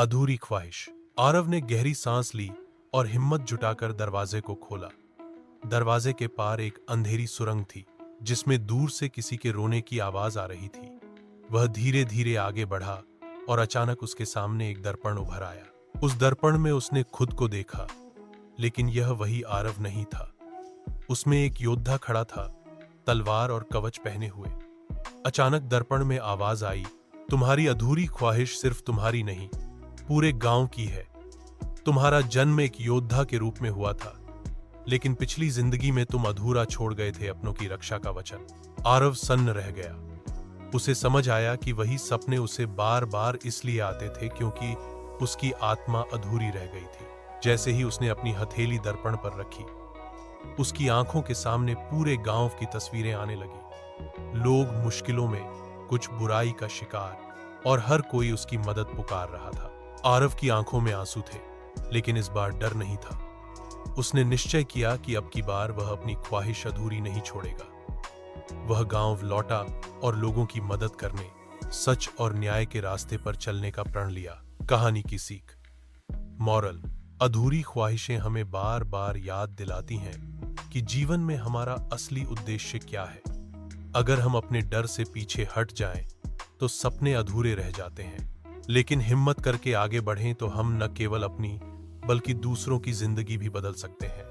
अधूरी ख्वाहिश। आरव ने गहरी सांस ली और हिम्मत जुटाकर दरवाजे को खोला। दरवाजे के पार एक अंधेरी सुरंग थी जिसमें दूर से किसी के रोने की आवाज आ रही थी। वह धीरे धीरे आगे बढ़ा और अचानक उसके सामने एक दर्पण उभर आया। उस दर्पण में उसने खुद को देखा, लेकिन यह वही आरव नहीं था। उसमें एक योद्धा खड़ा था, तलवार और कवच पहने हुए। अचानक दर्पण में आवाज आई, तुम्हारी अधूरी ख्वाहिश सिर्फ तुम्हारी नहीं, पूरे गांव की है। तुम्हारा जन्म एक योद्धा के रूप में हुआ था, लेकिन पिछली जिंदगी में तुम अधूरा छोड़ गए थे अपनों की रक्षा का वचन। आरव सन्न रह गया। उसे समझ आया कि वही सपने उसे बार बार इसलिए आते थे क्योंकि उसकी आत्मा अधूरी रह गई थी। जैसे ही उसने अपनी हथेली दर्पण पर रखी, उसकी आंखों के सामने पूरे गांव की तस्वीरें आने लगी। लोग मुश्किलों में, कुछ बुराई का शिकार, और हर कोई उसकी मदद पुकार रहा था। आरव की आंखों में आंसू थे, लेकिन इस बार डर नहीं था। उसने निश्चय किया कि अब की बार वह अपनी ख्वाहिश अधूरी नहीं छोड़ेगा। वह गांव लौटा और लोगों की मदद करने, सच और न्याय के रास्ते पर चलने का प्रण लिया। कहानी की सीख। मॉरल: अधूरी ख्वाहिशें हमें बार बार याद दिलाती हैं कि जीवन में हमारा असली उद्देश्य क्या है। अगर हम अपने डर से पीछे हट जाएं, तो सपने अधूरे रह जाते हैं, लेकिन हिम्मत करके आगे बढ़ें तो हम न केवल अपनी बल्कि दूसरों की जिंदगी भी बदल सकते हैं।